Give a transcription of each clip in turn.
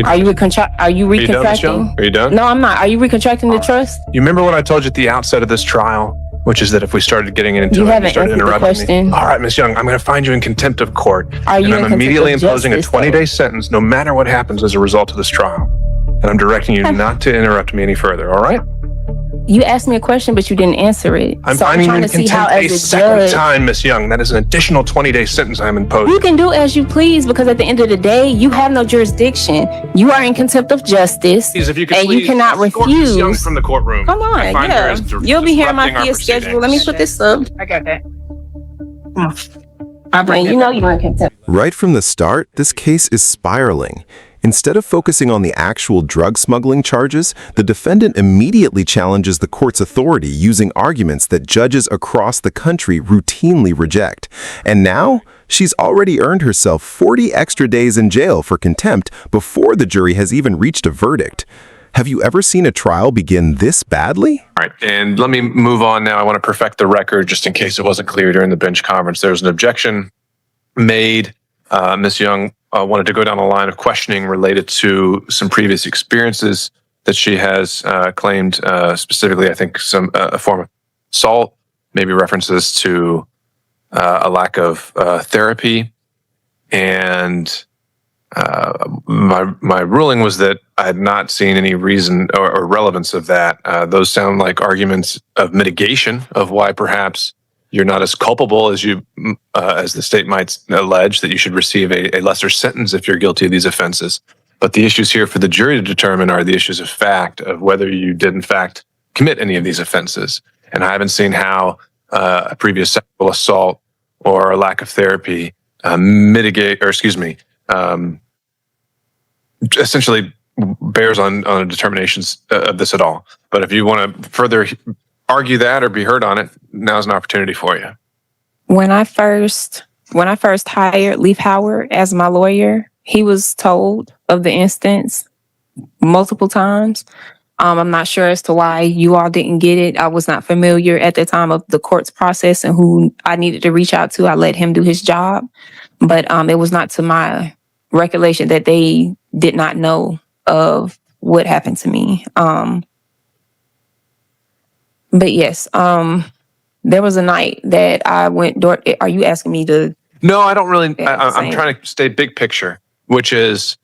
Are you recontracting? Are you done? No, I'm not. Are you recontracting the trust? You remember what I told you at the outset of this trial, which is that if we started getting into You it, haven't you started answered the interrupting me. question. All right, Ms. Young, I'm going to find you in contempt of court. Are you and in I'm contempt immediately of imposing a justice, 20-day sentence, no matter what happens as a result of this trial. And I'm directing you not to interrupt me any further. All right? You asked me a question, but you didn't answer it. I'm so finding you trying in to see how, contempt a as a second judge, time, Ms. Young. That is an additional 20-day sentence I'm imposing. you can do as you please, because at the end of the day, you have no jurisdiction. You are in contempt of justice, Please, if you could and please you cannot escort Ms. Young refuse. from the courtroom. Come on, I find her as You'll be hearing my disrupting our fee schedule. Let me proceedings. put this up. I got that. And you know you're in contempt. Right from the start, this case is spiraling. Instead of focusing on the actual drug smuggling charges, the defendant immediately challenges the court's authority using arguments that judges across the country routinely reject. And now, she's already earned herself 40 extra days in jail for contempt before the jury has even reached a verdict. Have you ever seen a trial begin this badly? All right, and let me move on now. I want to perfect the record just in case it wasn't clear during the bench conference. There was an objection made. Ms. Young wanted to go down a line of questioning related to some previous experiences that she has claimed, specifically, I think, a form of assault, maybe references to a lack of therapy. And my ruling was that I had not seen any reason or relevance of that. Those sound like arguments of mitigation of why perhaps you're not as culpable as as the state might allege, that you should receive a lesser sentence if you're guilty of these offenses. But the issues here for the jury to determine are the issues of fact, of whether you did in fact commit any of these offenses. And I haven't seen how a previous sexual assault or a lack of therapy essentially bears on determinations of this at all. But if you want to further argue that or be heard on it, now's an opportunity for you. When I first hired Leaf Howard as my lawyer, he was told of the instance multiple times. I'm not sure as to why you all didn't get it. I was not familiar at the time of the court's process and who I needed to reach out to. I let him do his job, but it was not to my recollection that they did not know of what happened to me. But yes, there was a night that I went door. Are you asking me to? No, I don't really. I'm trying to stay big picture, which is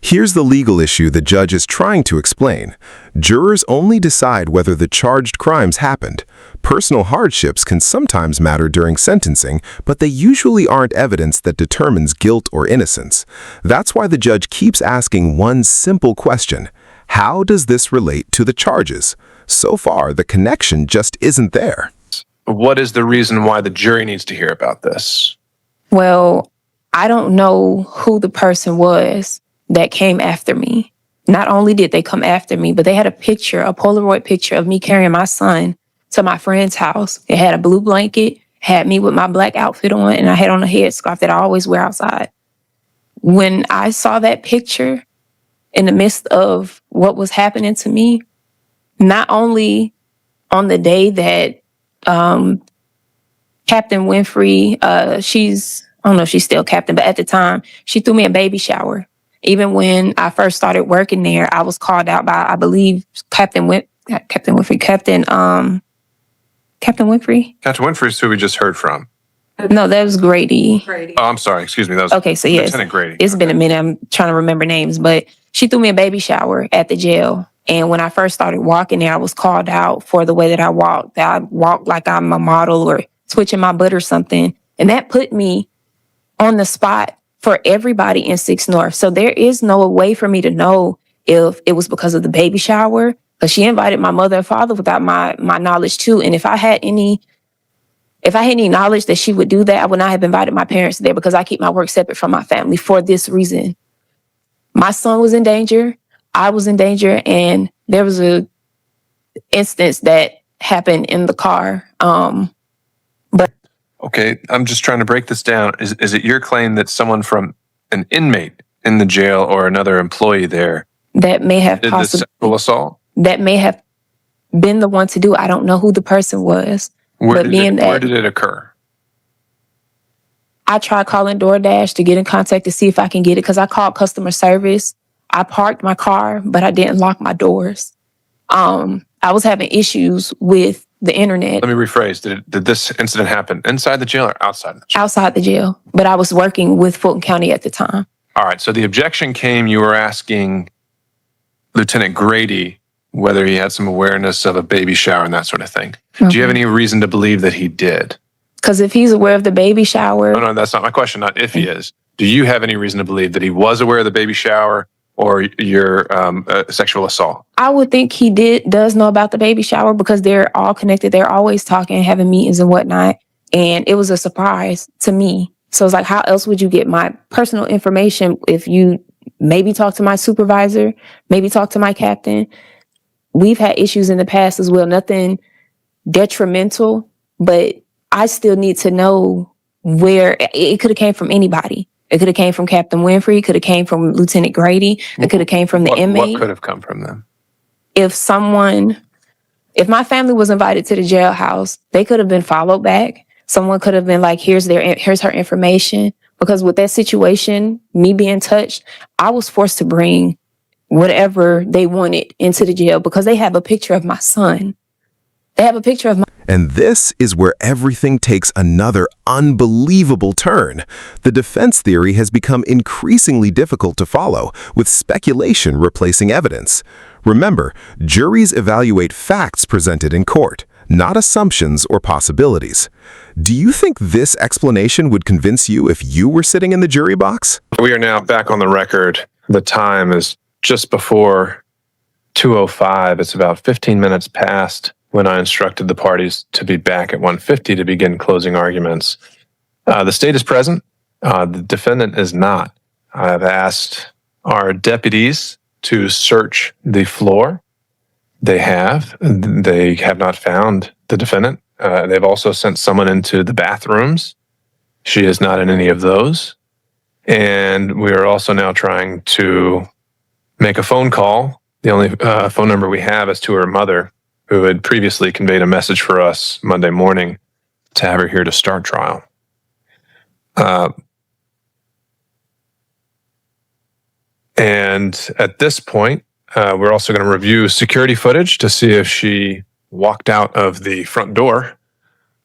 Here's the legal issue the judge is trying to explain. Jurors only decide whether the charged crimes happened. Personal hardships can sometimes matter during sentencing, but they usually aren't evidence that determines guilt or innocence. That's why the judge keeps asking one simple question: how does this relate to the charges? So far, the connection just isn't there. What is the reason why the jury needs to hear about this? Well, I don't know who the person was that came after me. Not only did they come after me, but they had a Polaroid picture of me carrying my son to my friend's house. It had a blue blanket, had me with my black outfit on, and I had on a headscarf that I always wear outside. When I saw that picture in the midst of what was happening to me, not only on the day that Captain Winfrey, I don't know if she's still captain, but at the time, she threw me a baby shower. Even when I first started working there, I was called out by, I believe, Captain Winfrey. Captain Winfrey? Captain Winfrey is who we just heard from. No, that was Grady. Oh, I'm sorry. Excuse me. That was okay, so yes, Lieutenant Grady. It's been a minute. I'm trying to remember names, but she threw me a baby shower at the jail. And when I first started walking there, I was called out for the way that I walked. I walked like I'm a model or twitching my butt or something. And that put me on the spot for everybody in 6 North. So there is no way for me to know if it was because of the baby shower, because she invited my mother and father without my knowledge too. And if I had any knowledge that she would do that, I would not have invited my parents there, because I keep my work separate from my family for this reason. My son was in danger. I was in danger, and there was a instance that happened in the car. But okay, I'm just trying to break this down. Is it your claim that someone from an inmate in the jail or another employee there that may have did this sexual assault? That may have been the one to do. I don't know who the person was. Where did it occur? I tried calling DoorDash to get in contact to see if I can get it because I called customer service. I parked my car, but I didn't lock my doors. I was having issues with the internet. Let me rephrase. Did this incident happen inside the jail or outside the jail? Outside the jail, but I was working with Fulton County at the time. All right. So the objection came, you were asking Lieutenant Grady whether he had some awareness of a baby shower and that sort of thing. Do you have any reason to believe that he did? Because if he's aware of the baby shower... No, that's not my question. Not if he is. Do you have any reason to believe that he was aware of the baby shower or your sexual assault? I would think he does know about the baby shower because they're all connected. They're always talking, having meetings and whatnot. And it was a surprise to me. So it's like, how else would you get my personal information if you maybe talk to my supervisor, maybe talk to my captain? We've had issues in the past as well. Nothing detrimental, but I still need to know where it could have came from anybody. It could have came from Captain Winfrey. It could have came from Lieutenant Grady. It could have came from the inmate. What could have come from them? If my family was invited to the jailhouse, they could have been followed back. Someone could have been like, here's her information. Because with that situation, me being touched, I was forced to bring whatever they wanted into the jail because they have a picture of my son. They have a picture of my... And this is where everything takes another unbelievable turn. The defense theory has become increasingly difficult to follow, with speculation replacing evidence. Remember, juries evaluate facts presented in court, not assumptions or possibilities. Do you think this explanation would convince you if you were sitting in the jury box? We are now back on the record. The time is just before 2:05. It's about 15 minutes past when I instructed the parties to be back at 1:50 to begin closing arguments. The state is present. The defendant is not. I've asked our deputies to search the floor. They have. They have not found the defendant. They've also sent someone into the bathrooms. She is not in any of those. And we are also now trying to make a phone call. The only phone number we have is to her mother, who had previously conveyed a message for us Monday morning to have her here to start trial. And at this point, we're also going to review security footage to see if she walked out of the front door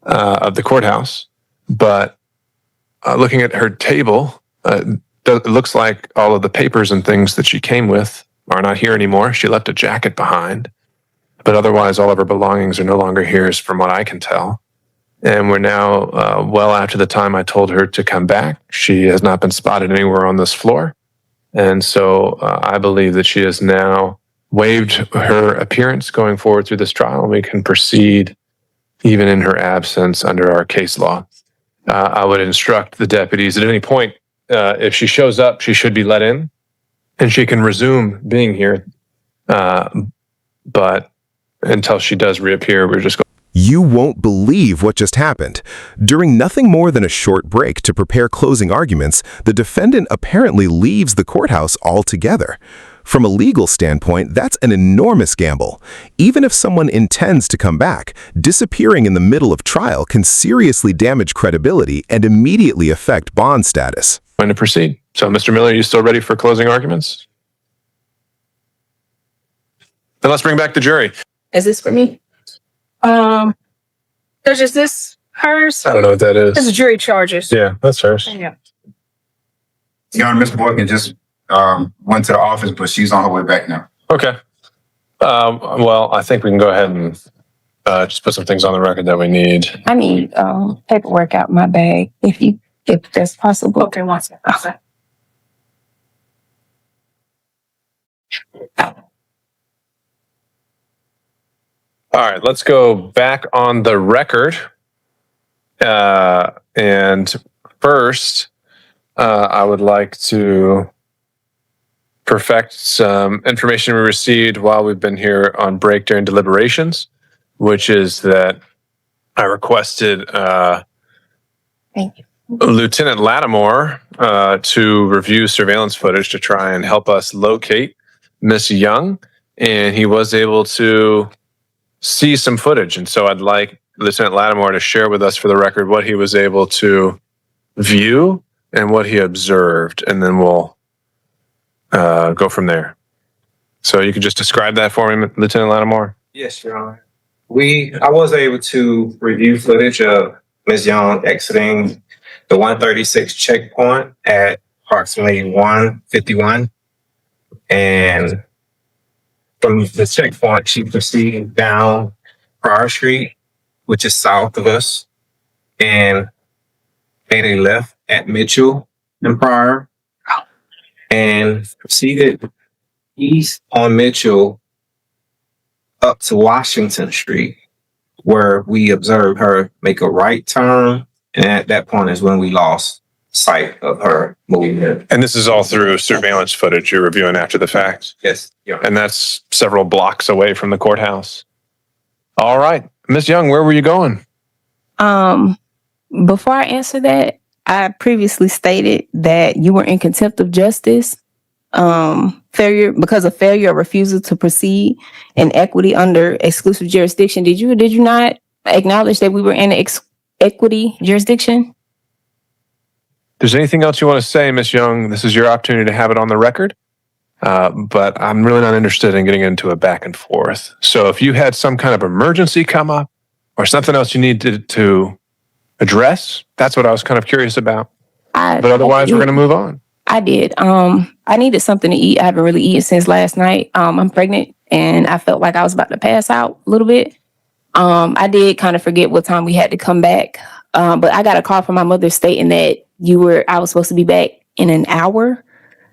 of the courthouse. But looking at her table, it looks like all of the papers and things that she came with are not here anymore. She left a jacket behind. But otherwise, all of her belongings are no longer here, from what I can tell. And we're now well after the time I told her to come back. She has not been spotted anywhere on this floor. And so I believe that she has now waived her appearance going forward through this trial, and we can proceed even in her absence under our case law. I would instruct the deputies at any point, if she shows up, she should be let in, and she can resume being here. But until she does reappear, we're just going. You won't believe what just happened. During nothing more than a short break to prepare closing arguments, the defendant apparently leaves the courthouse altogether. From a legal standpoint, that's an enormous gamble. Even if someone intends to come back, disappearing in the middle of trial can seriously damage credibility and immediately affect bond status. Going to proceed. So, Mr. Miller, are you still ready for closing arguments? Then let's bring back the jury. Is this for me? Judge, is this hers? I don't know what that is. This is jury charges. Yeah, that's hers. Yeah. Your Honor, Ms. Morgan just went to the office, but she's on her way back now. Okay. Well, I think we can go ahead and just put some things on the record that we need. I need paperwork out my bag, if that's possible. Okay, one second. Okay. All right, let's go back on the record. And first, I would like to perfect some information we received while we've been here on break during deliberations, which is that I requested Thank you. Lieutenant Lattimore to review surveillance footage to try and help us locate Miss Young, and he was able to see some footage. And so I'd like Lieutenant Lattimore to share with us for the record what he was able to view and what he observed, and then we'll go from there. So you can just describe that for me, Lieutenant Lattimore? Yes, Your Honor. I was able to review footage of Ms. Young exiting the 136 checkpoint at approximately 1:51. And from the checkpoint, she proceeded down Prior Street, which is south of us, and made a left at Mitchell and Prior, and proceeded east on Mitchell up to Washington Street, where we observed her make a right turn. And at that point is when we lost sight of her moving. And this is all through surveillance footage you're reviewing after the fact? Yes. Yeah. And that's several blocks away from the courthouse. All right. Ms. Young, where were you going? Before I answer that, I previously stated that you were in contempt of justice, because of failure or refusal to proceed in equity under exclusive jurisdiction. Did you or did you not acknowledge that we were in equity jurisdiction? If there's anything else you want to say, Ms. Young, this is your opportunity to have it on the record. But I'm really not interested in getting into a back and forth. So if you had some kind of emergency come up or something else you needed to address, that's what I was kind of curious about. But otherwise, we're going to move on. I did. I needed something to eat. I haven't really eaten since last night. I'm pregnant and I felt like I was about to pass out a little bit. I did kind of forget what time we had to come back. But I got a call from my mother stating that I was supposed to be back in an hour.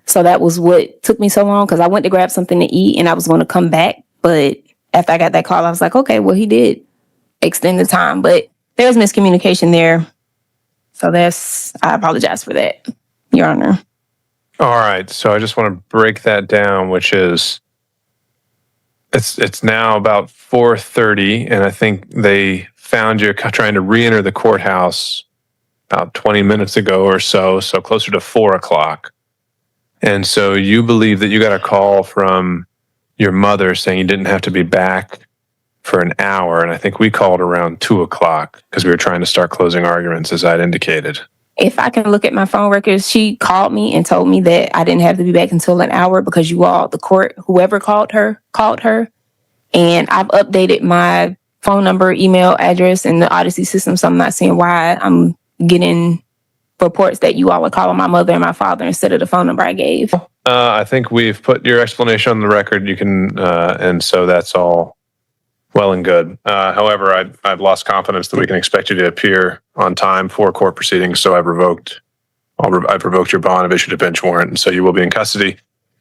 So that was what took me so long, because I went to grab something to eat and I was going to come back. But after I got that call, I was like, okay, well, he did extend the time, but there was miscommunication there. So I apologize for that, Your Honor. All right. So I just want to break that down, which is it's now about 4:30, and I think they found you trying to re-enter the courthouse about 20 minutes ago or so closer to 4 o'clock. And so you believe that you got a call from your mother saying you didn't have to be back for an hour. And I think we called around 2 o'clock because we were trying to start closing arguments, as I'd indicated. If I can look at my phone records, she called me and told me that I didn't have to be back until an hour because the court, whoever called her. And I've updated my phone number, email address in the Odyssey system. So I'm not seeing why I'm getting reports that you all are calling my mother and my father instead of the phone number I gave. I think we've put your explanation on the record. You can, and so that's all well and good. However, I've lost confidence that we can expect you to appear on time for court proceedings. So I've revoked your bond, I've issued a bench warrant, and so you will be in custody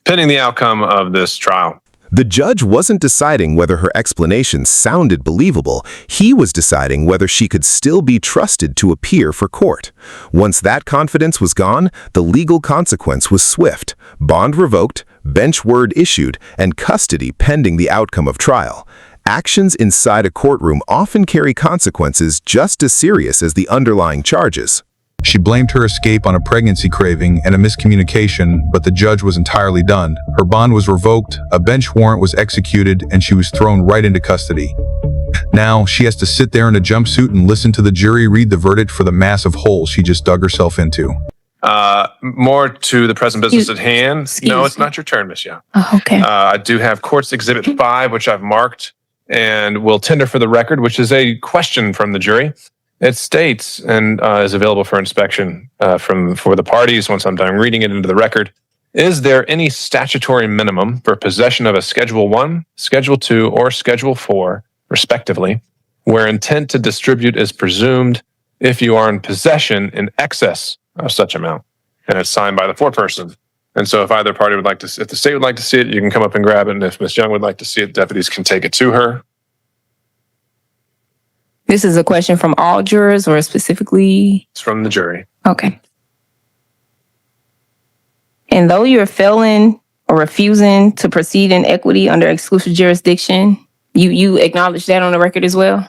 pending the outcome of this trial. The judge wasn't deciding whether her explanation sounded believable. He was deciding whether she could still be trusted to appear for court. Once that confidence was gone, the legal consequence was swift. Bond revoked, bench word issued, and custody pending the outcome of trial. Actions inside a courtroom often carry consequences just as serious as the underlying charges. She blamed her escape on a pregnancy craving and a miscommunication, but the judge was entirely done. Her bond was revoked, a bench warrant was executed, and she was thrown right into custody. Now, she has to sit there in a jumpsuit and listen to the jury read the verdict for the massive hole she just dug herself into. More to the present business at hand. No, it's not your turn, Ms. Young. Oh, okay. I do have Court's Exhibit 5, which I've marked and will tender for the record, which is a question from the jury. It states, and is available for inspection for the parties once I'm done reading it into the record, is there any statutory minimum for possession of a Schedule 1, Schedule 2, or Schedule 4, respectively, where intent to distribute is presumed if you are in possession in excess of such amount? And it's signed by the foreperson. And so if either party would like to, if the state would like to see it, you can come up and grab it. And if Ms. Young would like to see it, deputies can take it to her. This is a question from all jurors or specifically? It's from the jury. Okay. And though you're failing or refusing to proceed in equity under exclusive jurisdiction, you acknowledge that on the record as well?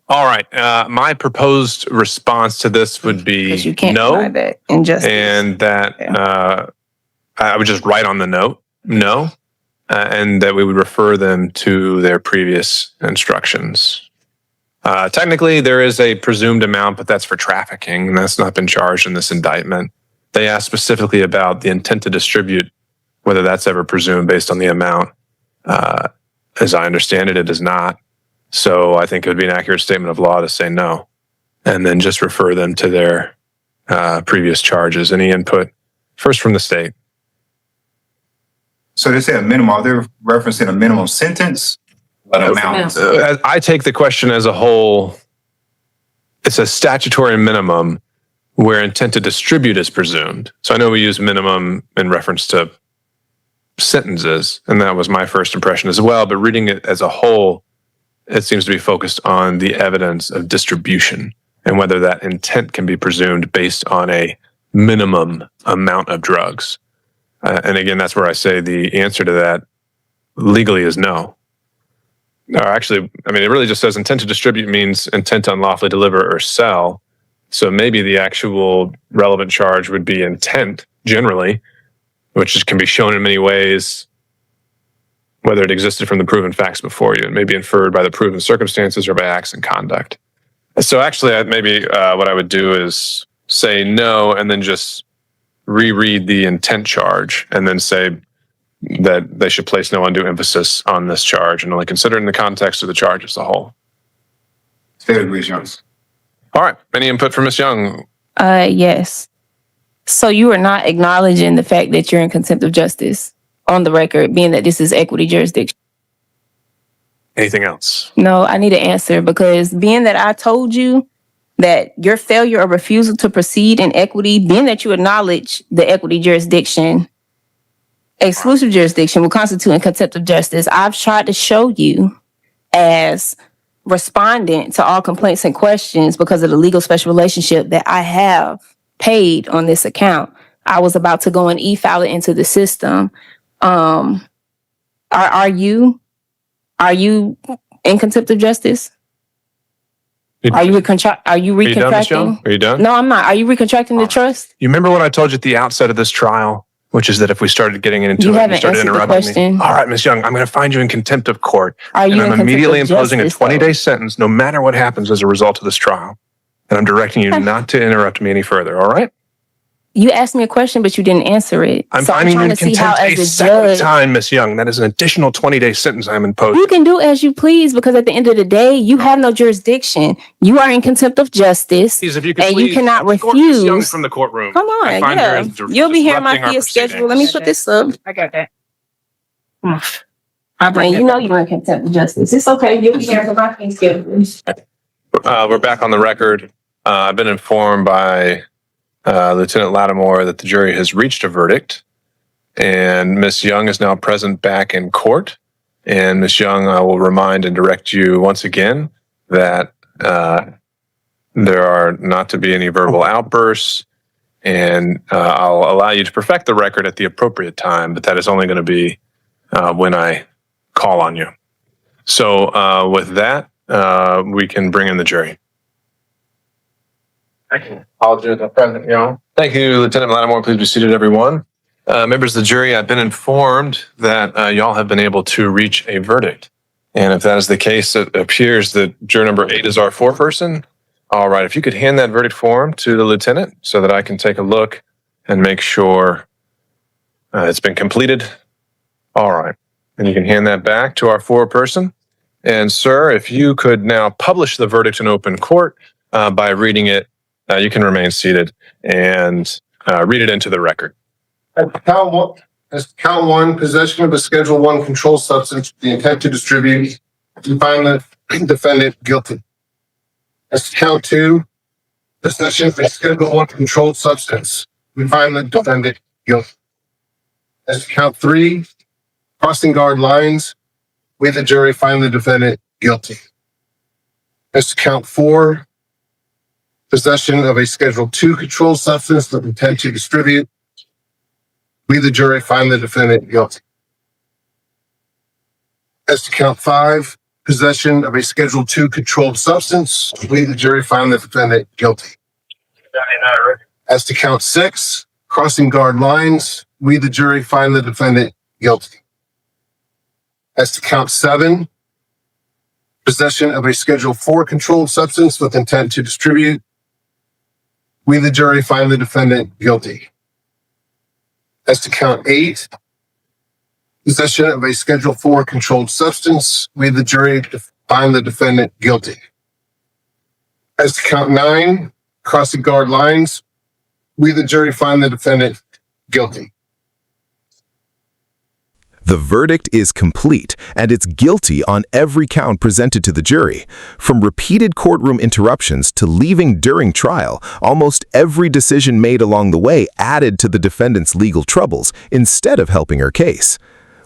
All right. My proposed response to this would be you can't no. deny that injustice. And that I would just write on the note, no, and that we would refer them to their previous instructions. Technically, there is a presumed amount, but that's for trafficking, and that's not been charged in this indictment. They asked specifically about the intent to distribute, whether that's ever presumed based on the amount. As I understand it, it is not. So I think it would be an accurate statement of law to say no, and then just refer them to their previous charges. Any input? First from the state. So they say a minimum. Are they referencing a minimum sentence? An amount? I take the question as a whole. It's a statutory minimum where intent to distribute is presumed. So I know we use minimum in reference to sentences, and that was my first impression as well. But reading it as a whole, it seems to be focused on the evidence of distribution and whether that intent can be presumed based on a minimum amount of drugs. And again, that's where I say the answer to that legally is no. Or actually, I mean, it really just says intent to distribute means intent to unlawfully deliver or sell. So maybe the actual relevant charge would be intent generally, which can be shown in many ways, whether it existed from the proven facts before you. It may be inferred by the proven circumstances or by acts and conduct. So actually, maybe what I would do is say no and then just reread the intent charge and then say that they should place no undue emphasis on this charge and only consider it in the context of the charge as a whole. State agrees, Young. All right. Any input from Ms. Young? Yes. So you are not acknowledging the fact that you're in contempt of justice on the record, being that this is equity jurisdiction. Anything else? No, I need an answer because being that I told you that your failure or refusal to proceed in equity, being that you acknowledge the equity jurisdiction, exclusive jurisdiction will constitute in contempt of justice. I've tried to show you as respondent to all complaints and questions because of the legal special relationship that I have paid on this account. I was about to go and e-file it into the system. Are you in contempt of justice? Are you recontracting? Are you done, Ms. Young? Are you done? No, I'm not. Are you recontracting the trust? You remember what I told you at the outset of this trial, which is that if we started getting into You it, you haven't started answered the interrupting question. me. All right, Ms. Young, I'm going to find you in contempt of court. Are you and in I'm contempt immediately of imposing a justice, though? 20-day sentence, no matter what happens as a result of this trial. And I'm directing you not to interrupt me any further, all right? You asked me a question, but you didn't answer it. I'm So finding you trying in to see how, contempt a as a second judge, time, Ms. Young. That is an additional 20-day sentence I'm imposing. you can do as you please because at the end of the day, you have no jurisdiction. You are in contempt of justice, Please, if you could and please you cannot escort Ms. Young refuse. from the courtroom. Come on, I find her yeah. as You'll be hearing my disrupting our fee schedule. Let me proceedings. put this up. I got that. Come on. I'll bring And it. you know you're in contempt of justice. It's okay. You'll be hearing my fee schedule. We're back on the record. I've been informed by Lieutenant Lattimore that the jury has reached a verdict, and Ms. Young is now present back in court. And Ms. Young, I will remind and direct you once again that there are not to be any verbal outbursts, and I'll allow you to perfect the record at the appropriate time, but that is only going to be when I call on you. So with that, we can bring in the jury. All judges are present, Young. Thank you, Lieutenant Lattimore. Please be seated, everyone. Members of the jury, I've been informed that y'all have been able to reach a verdict. And if that is the case, it appears that juror number 8 is our foreperson. All right, if you could hand that verdict form to the lieutenant so that I can take a look and make sure it's been completed. All right, and you can hand that back to our foreperson. And sir, if you could now publish the verdict in open court by reading it, you can remain seated and read it into the record. Count one, possession of a Schedule I controlled substance, with the intent to distribute, you find the defendant guilty. As to count two, possession of a Schedule I controlled substance, we find the defendant guilty. As to count three, crossing guard lines, we the jury find the defendant guilty. As to count four, possession of a Schedule II controlled substance with intent to distribute, we the jury find the defendant guilty. As to count five, possession of a Schedule II controlled substance, we the jury find the defendant guilty. As to count six, crossing guard lines, we the jury find the defendant guilty. As to count seven, possession of a Schedule 4 controlled substance with intent to distribute. We, the jury, find the defendant guilty. As to count 8, possession of a Schedule 4 controlled substance, we, the jury, find the defendant guilty. As to count 9, crossing guard lines, we, the jury, find the defendant guilty. The verdict is complete, and it's guilty on every count presented to the jury. From repeated courtroom interruptions to leaving during trial, almost every decision made along the way added to the defendant's legal troubles instead of helping her case.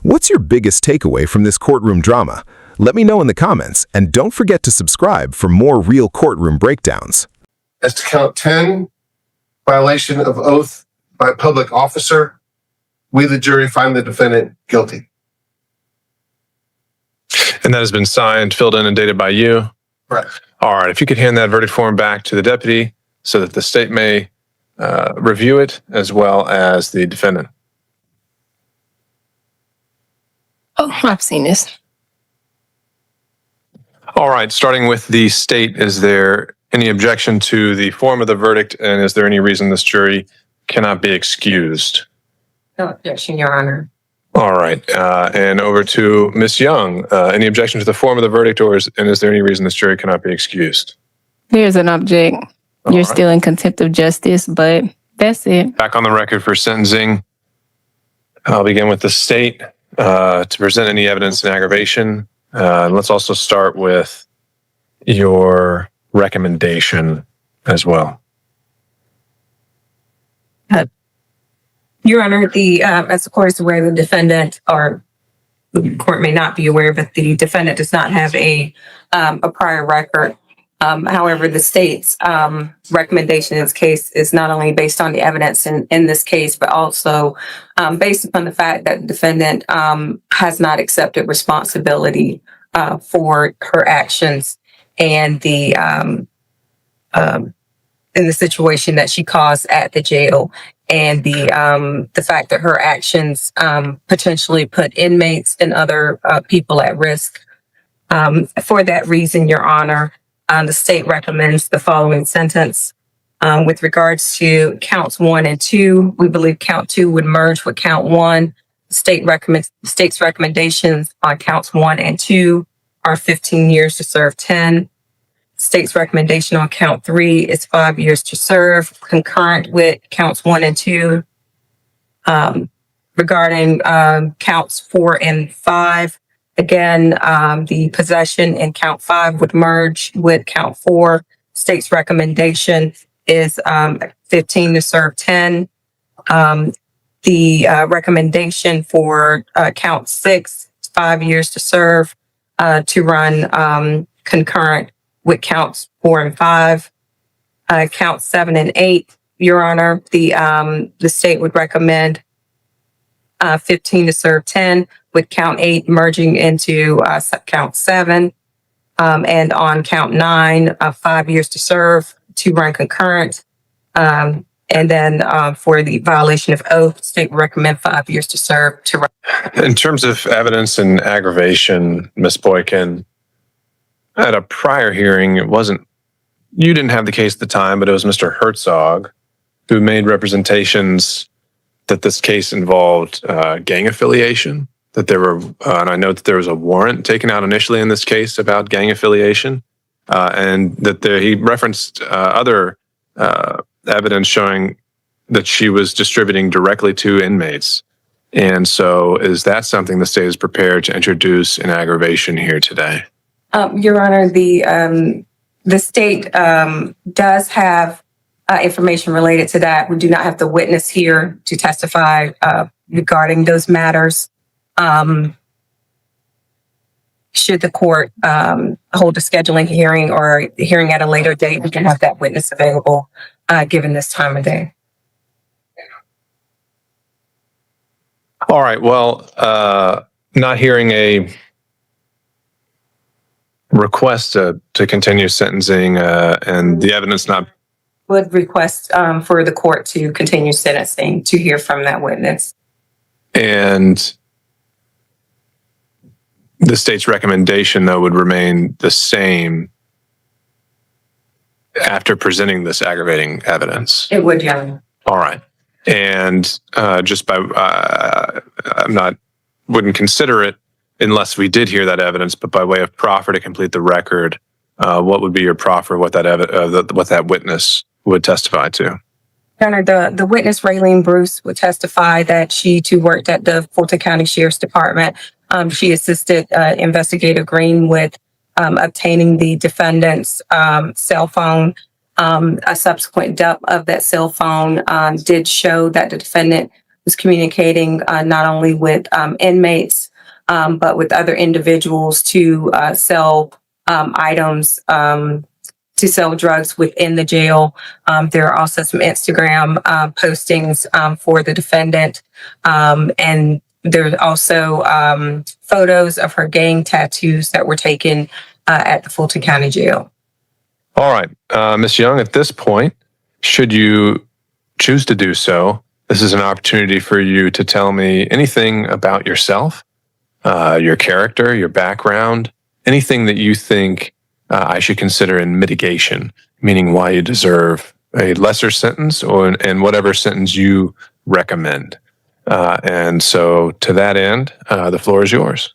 What's your biggest takeaway from this courtroom drama? Let me know in the comments, and don't forget to subscribe for more real courtroom breakdowns. As to count 10, violation of oath by a public officer, we, the jury, find the defendant guilty. And that has been signed, filled in, and dated by you. Right. All right. If you could hand that verdict form back to the deputy so that the state may review it as well as the defendant. Oh, I've seen this. All right. Starting with the state, is there any objection to the form of the verdict? And is there any reason this jury cannot be excused? No objection, Your Honor. All right. And over to Ms. Young. Any objection to the form of the verdict, and is there any reason this jury cannot be excused? There's an object. All You're right. still in contempt of justice, but that's it. Back on the record for sentencing. I'll begin with the state to present any evidence in aggravation. Let's also start with your recommendation as well. Your Honor, as the court is aware, the defendant, or the court may not be aware, but the defendant does not have a prior record. However, the state's recommendation in this case is not only based on the evidence in this case, but also based upon the fact that the defendant has not accepted responsibility for her actions and in the situation that she caused at the jail, and the fact that her actions potentially put inmates and other people at risk. For that reason, Your Honor, the state recommends the following sentence. With regards to counts 1 and 2, we believe count 2 would merge with count 1. The state's recommendations on counts 1 and 2 are 15 years to serve 10. State's recommendation on count 3 is 5 years to serve, concurrent with counts 1 and 2. Regarding counts 4 and 5, again, the possession in count 5 would merge with count 4. State's recommendation is 15 to serve 10. The recommendation for count 6 is 5 years to serve, to run concurrent with counts 4 and 5. Counts 7 and 8, Your Honor, the state would recommend 15 to serve 10, with count 8 merging into count 7. And on count 9, 5 years to serve, to run concurrent. And then for the violation of oath, state would recommend 5 years to serve, to run. In terms of evidence and aggravation, Ms. Boykin, at a prior hearing, you didn't have the case at the time, but it was Mr. Herzog who made representations that this case involved gang affiliation, that there were, and I know that there was a warrant taken out initially in this case about gang affiliation, and that he referenced other evidence showing that she was distributing directly to inmates. And so is that something the state is prepared to introduce in aggravation here today? Your Honor, the state does have information related to that. We do not have the witness here to testify regarding those matters. Should the court hold a scheduling hearing or a hearing at a later date, we can have that witness available given this time of day. All right. Well, not hearing a request to continue sentencing and the evidence not... Would request for the court to continue sentencing to hear from that witness. And The state's recommendation, though, would remain the same after presenting this aggravating evidence. It would, Your Honor. All right. And just by, wouldn't consider it unless we did hear that evidence, but by way of proffer to complete the record, what would be your proffer, what that witness would testify to? Your Honor, the witness, Raylene Bruce, would testify that she too worked at the Fulton County Sheriff's Department. She assisted Investigator Green with obtaining the defendant's cell phone. A subsequent dump of that cell phone did show that the defendant was communicating not only with inmates, but with other individuals to sell items, to sell drugs within the jail. There are also some Instagram postings for the defendant. And there's also photos of her gang tattoos that were taken at the Fulton County Jail. All right. Ms. Young, at this point, should you choose to do so, this is an opportunity for you to tell me anything about yourself, your character, your background, anything that you think I should consider in mitigation, meaning why you deserve a lesser sentence and whatever sentence you recommend. And so to that end, the floor is yours.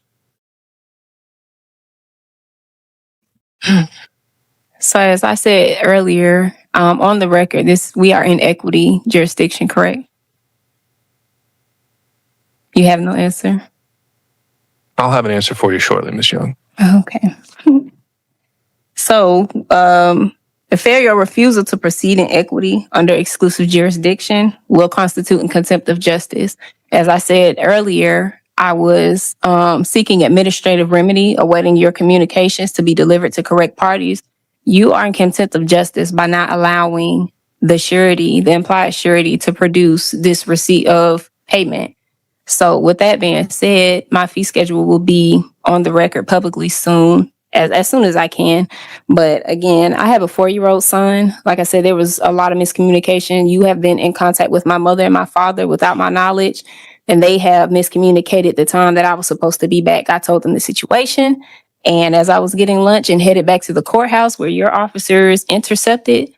So as I said earlier, on the record, we are in equity jurisdiction, correct? You have no answer? I'll have an answer for you shortly, Ms. Young. Okay. So, the failure or refusal to proceed in equity under exclusive jurisdiction will constitute in contempt of justice. As I said earlier, I was seeking administrative remedy, awaiting your communications to be delivered to correct parties. You are in contempt of justice by not allowing the surety, the implied surety, to produce this receipt of payment. So with that being said, my fee schedule will be on the record publicly soon, as soon as I can. But again, I have a 4-year-old son. Like I said, there was a lot of miscommunication. You have been in contact with my mother and my father without my knowledge, and they have miscommunicated the time that I was supposed to be back. I told them the situation. And as I was getting lunch and headed back to the courthouse where your officers intercepted,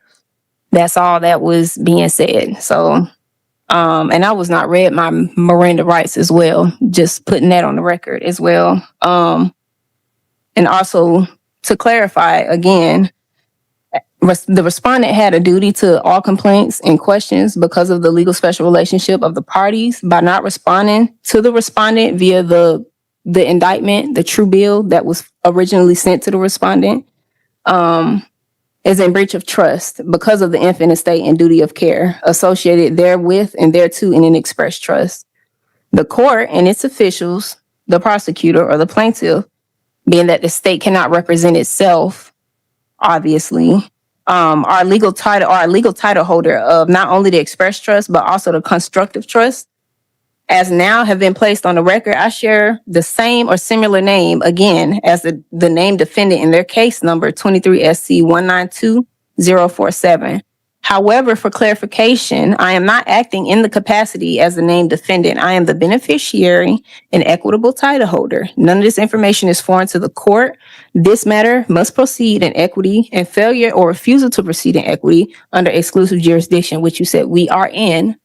that's all that was being said. So, and I was not read my Miranda rights as well, just putting that on the record as well. And also to clarify again, the respondent had a duty to all complaints and questions because of the legal special relationship of the parties. By not responding to the respondent via the indictment, the true bill that was originally sent to the respondent, is in breach of trust because of the infant estate and duty of care associated therewith and thereto in an express trust. The court and its officials, the prosecutor or the plaintiff, being that the state cannot represent itself, obviously, our legal title holder of not only the express trust, but also the constructive trust, as now have been placed on the record. I share the same or similar name again as the named defendant in their case number 23 SC 192047. However, for clarification, I am not acting in the capacity as the named defendant. I am the beneficiary and equitable title holder. None of this information is foreign to the court. This matter must proceed in equity, and failure or refusal to proceed in equity under exclusive jurisdiction, which you said we are in,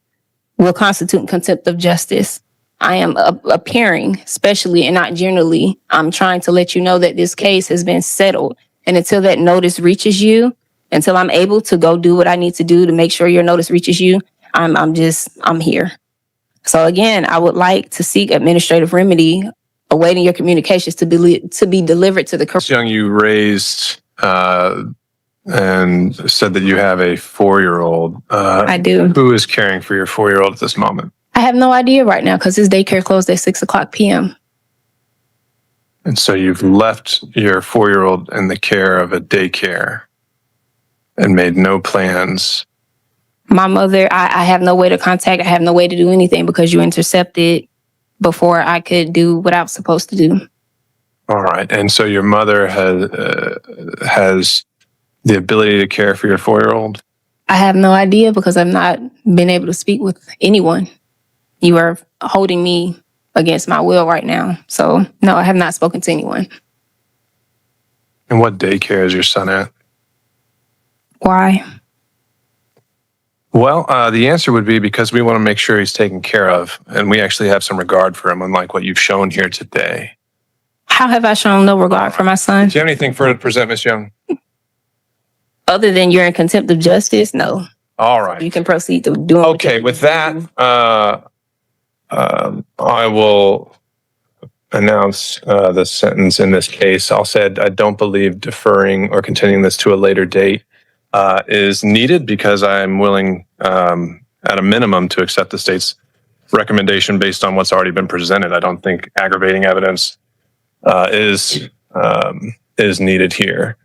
will constitute contempt of justice. I am appearing, especially and not generally, I'm trying to let you know that this case has been settled. And until that notice reaches you, until I'm able to go do what I need to do to make sure your notice reaches you, I'm here. So again, I would like to seek administrative remedy, awaiting your communications to be delivered to the Ms. Young, you raised and said that you have a 4-year-old. I do. Who is caring for your 4-year-old at this moment? I have no idea right now because his daycare closed at 6:00 p.m. And so you've left your 4-year-old in the care of a daycare and made no plans. My mother, I have no way to contact. I have no way to do anything because you intercepted before I could do what I was supposed to do. All right. And so your mother has the ability to care for your 4-year-old? I have no idea because I've not been able to speak with anyone. You are holding me against my will right now. So no, I have not spoken to anyone. And what daycare is your son at? Why? Well, the answer would be because we want to make sure he's taken care of, and we actually have some regard for him, unlike what you've shown here today. How have I shown no regard for my son? Do you have anything further to present, Ms. Young? Other than you're in contempt of justice? No. All right. You can proceed to doing. Okay, with that, I will announce the sentence in this case. I'll say I don't believe deferring or continuing this to a later date is needed because I'm willing, at a minimum, to accept the state's recommendation based on what's already been presented. I don't think aggravating evidence is needed here.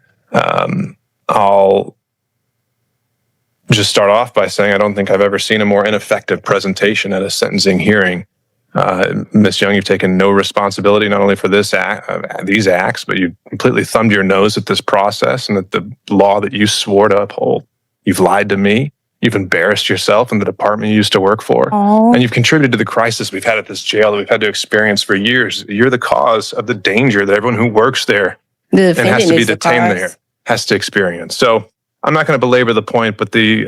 I'll just start off by saying I don't think I've ever seen a more ineffective presentation at a sentencing hearing. Ms. Young, you've taken no responsibility not only for these acts, but you completely thumbed your nose at this process and at the law that you swore to uphold. You've lied to me. You've embarrassed yourself and the department you used to work for. Aww. And you've contributed to the crisis we've had at this jail that we've had to experience for years. You're the cause of the danger that everyone who works there and has to be detained there has to experience. So I'm not going to belabor the point, but the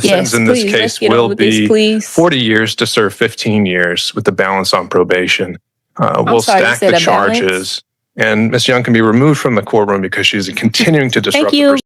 sentence in this case will be 40 years to serve 15 years with the balance on probation. We'll stack the charges, and Ms. Young can be removed from the courtroom because she's continuing to disrupt the proceedings.